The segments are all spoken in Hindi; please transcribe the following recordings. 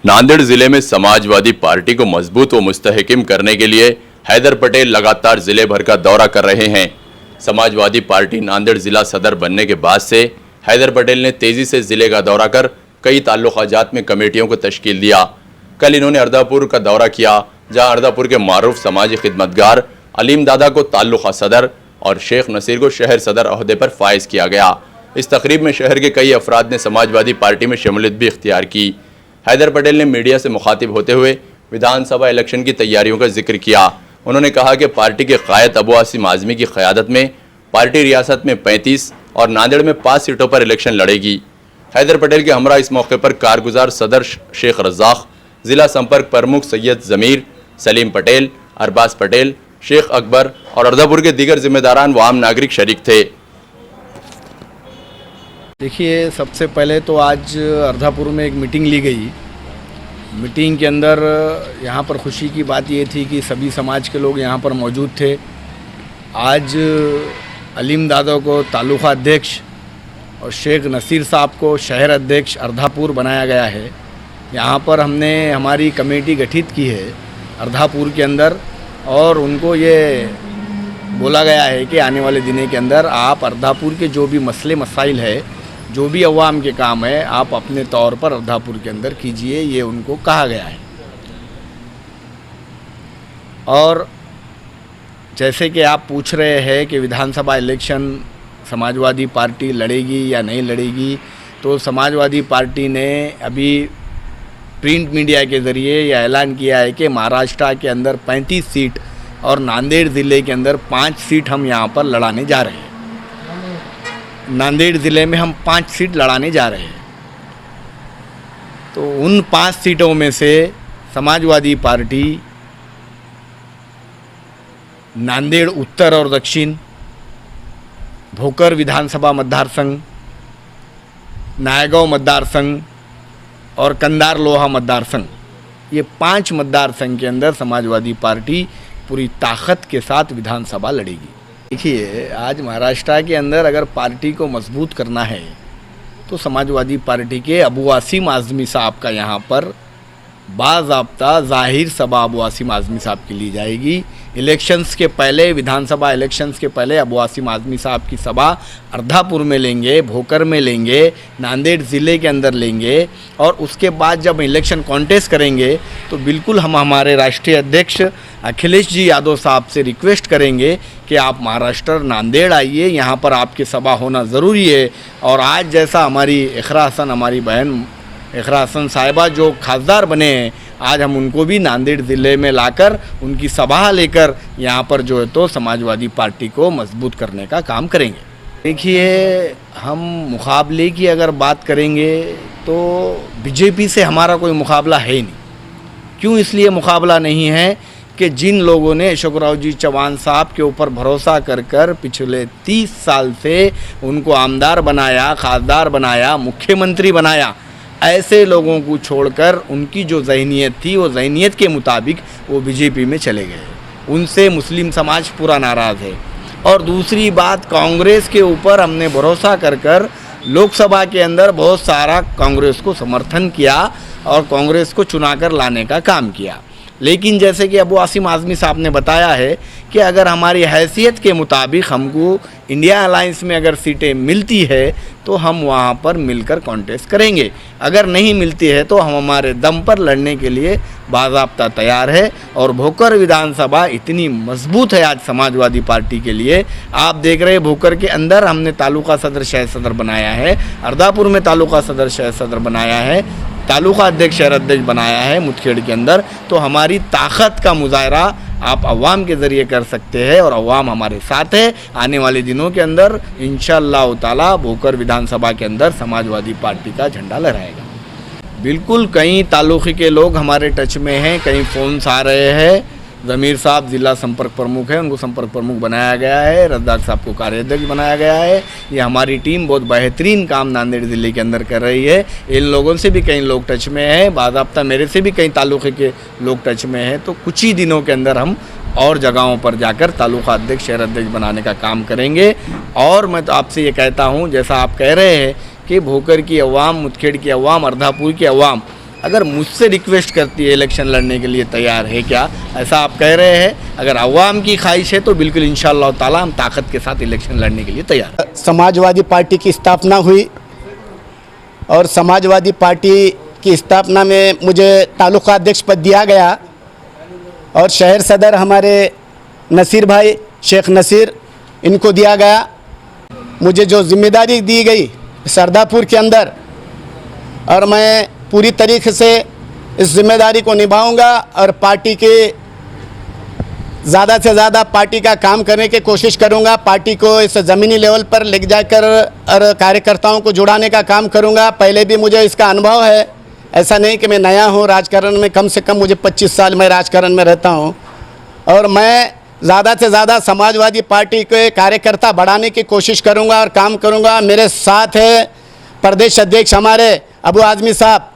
नांदेड़ जिले में समाजवादी पार्टी को मजबूत व मुस्तहकम करने के लिए हैदर पटेल लगातार जिले भर का दौरा कर रहे हैं। समाजवादी पार्टी नांदेड़ जिला सदर बनने के बाद से हैदर पटेल ने तेजी से जिले का दौरा कर कई ताल्लुकात में कमेटियों को तश्कील दिया। कल इन्होंने अर्दापुर का दौरा किया, जहां अर्दापुर के मारूफ समाजी खिदमतगार अलीम दादा को ताल्लुका सदर और शेख नसीर को शहर सदर अहदे पर फाइज किया गया। इस तकरीब में शहर के कई अफराद ने समाजवादी पार्टी में शमूलियत भी इख्तियार की। हैदर पटेल ने मीडिया से मुखातिब होते हुए विधानसभा इलेक्शन की तैयारियों का जिक्र किया। उन्होंने कहा कि पार्टी के कायद अबू आसिम आज़मी की क़यादत में पार्टी रियासत में 35 और नांदेड़ में 5 सीटों पर इलेक्शन लड़ेगी। हैदर पटेल के हमरा इस मौके पर कारगुजार सदर शेख रज़ाक, ज़िला संपर्क प्रमुख सैयद ज़मीर, सलीम पटेल, अरबाज पटेल, शेख अकबर और अर्दापुर के दीगर जिम्मेदारान व आम नागरिक शरीक थे। देखिए, सबसे पहले तो आज अर्दापुर में एक मीटिंग ली गई। मीटिंग के अंदर यहाँ पर खुशी की बात ये थी कि सभी समाज के लोग यहाँ पर मौजूद थे। आज अलीम दादा को तालुका अध्यक्ष और शेख नसीर साहब को शहर अध्यक्ष अर्दापुर बनाया गया है। यहाँ पर हमने हमारी कमेटी गठित की है अर्दापुर के अंदर, और उनको ये बोला गया है कि आने वाले दिनों के अंदर आप अर्दापुर के जो भी मसले मसाइल है, जो भी अवाम के काम है, आप अपने तौर पर अर्दापुर के अंदर कीजिए, ये उनको कहा गया है। और जैसे कि आप पूछ रहे हैं कि विधानसभा इलेक्शन समाजवादी पार्टी लड़ेगी या नहीं लड़ेगी, तो समाजवादी पार्टी ने अभी प्रिंट मीडिया के ज़रिए यह ऐलान किया है कि महाराष्ट्र के अंदर 35 सीट और नांदेड़ ज़िले के अंदर 5 सीट हम यहाँ पर लड़ाने जा रहे हैं। नांदेड़ ज़िले में हम 5 सीट लड़ाने जा रहे हैं। तो उन 5 सीटों में से समाजवादी पार्टी नांदेड़ उत्तर और दक्षिण, भोकर विधानसभा मतदार संघ, नायगांव मतदार संघ और कंधार लोहा मतदार संघ, ये 5 मतदार संघ के अंदर समाजवादी पार्टी पूरी ताकत के साथ विधानसभा लड़ेगी। देखिए, आज महाराष्ट्र के अंदर अगर पार्टी को मजबूत करना है तो समाजवादी पार्टी के अबू आसिम आज़मी साहब का यहाँ पर बाज़ाब्ता ज़ाहिर सभा अबू आसिम आज़मी साहब की ली जाएगी। इलेक्शंस के पहले, विधानसभा इलेक्शंस के पहले अबू आसिम आज़मी साहब की सभा अर्दापुर में लेंगे, भोकर में लेंगे, नांदेड़ ज़िले के अंदर लेंगे, और उसके बाद जब इलेक्शन कॉन्टेस्ट करेंगे तो बिल्कुल हम हमारे राष्ट्रीय अध्यक्ष अखिलेश जी यादव साहब से रिक्वेस्ट करेंगे कि आप महाराष्ट्र नांदेड़ आइए, यहाँ पर आपकी सभा होना ज़रूरी है। और आज जैसा हमारी इकरा हसन, हमारी बहन इकरा हसन साहिबा जो खासदार बने हैं, आज हम उनको भी नांदेड़ ज़िले में लाकर उनकी सभा लेकर यहाँ पर जो है तो समाजवादी पार्टी को मजबूत करने का काम करेंगे। देखिए, हम मुकाबले की अगर बात करेंगे तो बीजेपी से हमारा कोई मुकाबला है ही नहीं। क्यों इसलिए मुकाबला नहीं है कि जिन लोगों ने अशोकराव जी चौहान साहब के ऊपर भरोसा कर पिछले 30 साल से उनको आमदार बनाया, खासदार बनाया, मुख्यमंत्री बनाया, ऐसे लोगों को छोड़कर उनकी जो जहनीत थी वो जहनीत के मुताबिक वो बीजेपी में चले गए। उनसे मुस्लिम समाज पूरा नाराज़ है। और दूसरी बात, कांग्रेस के ऊपर हमने भरोसा कर लोकसभा के अंदर बहुत सारा कांग्रेस को समर्थन किया और कांग्रेस को चुनाकर लाने का काम किया। लेकिन जैसे कि अबू आसिम आज़मी साहब ने बताया है कि अगर हमारी हैसियत के मुताबिक हमको इंडिया अलायंस में अगर सीटें मिलती है तो हम वहाँ पर मिलकर कॉन्टेस्ट करेंगे, अगर नहीं मिलती है तो हम हमारे दम पर लड़ने के लिए बाज़ाब्ता तैयार है। और भोकर विधानसभा इतनी मजबूत है आज समाजवादी पार्टी के लिए। आप देख रहे हैं, भोकर के अंदर हमने तालुका सदर शहर सदर बनाया है, अर्दापुर में तालुका सदर शहर सदर बनाया है, तालुका अध्यक्ष शहर अध्यक्ष बनाया है मुदखेड़ के अंदर। तो हमारी ताकत का मुजाहरा आप अवाम के ज़रिए कर सकते हैं और अवाम हमारे साथ है। आने वाले दिनों के अंदर इंशाअल्लाह ताला भोकर विधानसभा के अंदर समाजवादी पार्टी का झंडा लहराएगा। बिल्कुल, कई तालुके के लोग हमारे टच में हैं, कई फ़ोन्स आ रहे हैं। ज़मीर साहब ज़िला संपर्क प्रमुख है, उनको संपर्क प्रमुख बनाया गया है, रज़ाक साहब को कार्याध्यक्ष बनाया गया है। ये हमारी टीम बहुत बेहतरीन काम नांदेड़ ज़िले के अंदर कर रही है। इन लोगों से भी कई लोग टच में हैं, बाज़ाब्ता मेरे से भी कई तालुके के लोग टच में हैं। तो कुछ ही दिनों के अंदर हम और जगहों पर जाकर तालुका अध्यक्ष शहर अध्यक्ष बनाने का काम करेंगे। और मैं तो आपसे ये कहता हूँ, जैसा आप कह रहे हैं कि भोकर की अवाम, मुदखेड़ की अवाम, अर्दापुर की अवाम अगर मुझसे रिक्वेस्ट करती है इलेक्शन लड़ने के लिए तैयार है क्या, ऐसा आप कह रहे हैं? अगर अवाम की ख्वाहिश है तो बिल्कुल इंशाअल्लाह ताला हम ताकत के साथ इलेक्शन लड़ने के लिए तैयार हैं। समाजवादी पार्टी की स्थापना हुई और समाजवादी पार्टी की स्थापना में मुझे तालुका अध्यक्ष पद दिया गया और शहर सदर हमारे नसीर भाई शेख नसीर इनको दिया गया। मुझे जो जिम्मेदारी दी गई सरदापुर के अंदर, और मैं पूरी तरीके से इस जिम्मेदारी को निभाऊंगा और पार्टी के ज़्यादा से ज़्यादा पार्टी का काम करने की कोशिश करूंगा। पार्टी को इस ज़मीनी लेवल पर ले जाकर और कार्यकर्ताओं को जुड़ाने का काम करूंगा। पहले भी मुझे इसका अनुभव है, ऐसा नहीं कि मैं नया हूं राजकारण में। कम से कम मुझे 25 साल मैं राजकारण में रहता हूं और मैं ज़्यादा से ज़्यादा समाजवादी पार्टी के कार्यकर्ता बढ़ाने की कोशिश करूंगा और काम करूंगा। मेरे साथ है प्रदेश अध्यक्ष हमारे अबू आज़मी साहब,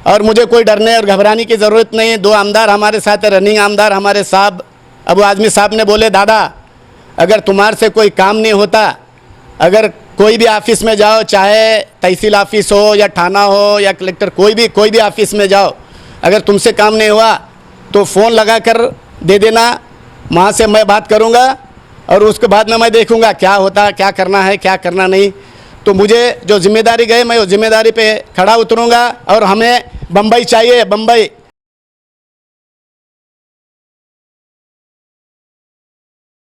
और मुझे कोई डरने और घबराने की ज़रूरत नहीं है। 2 आमदार हमारे साथ है, रनिंग आमदार हमारे साहब अबू आज़मी साहब ने बोले, दादा अगर तुम्हारे से कोई काम नहीं होता, अगर कोई भी ऑफिस में जाओ, चाहे तहसील ऑफिस हो या थाना हो या कलेक्टर, कोई भी ऑफिस में जाओ, अगर तुमसे काम नहीं हुआ तो फ़ोन लगा कर दे देना, वहाँ से मैं बात करूँगा और उसके बाद में मैं देखूँगा क्या होता, क्या करना है, क्या करना नहीं। तो मुझे जो जिम्मेदारी गई मैं उस जिम्मेदारी पे खड़ा उतरूँगा और हमें बम्बई चाहिए, बम्बई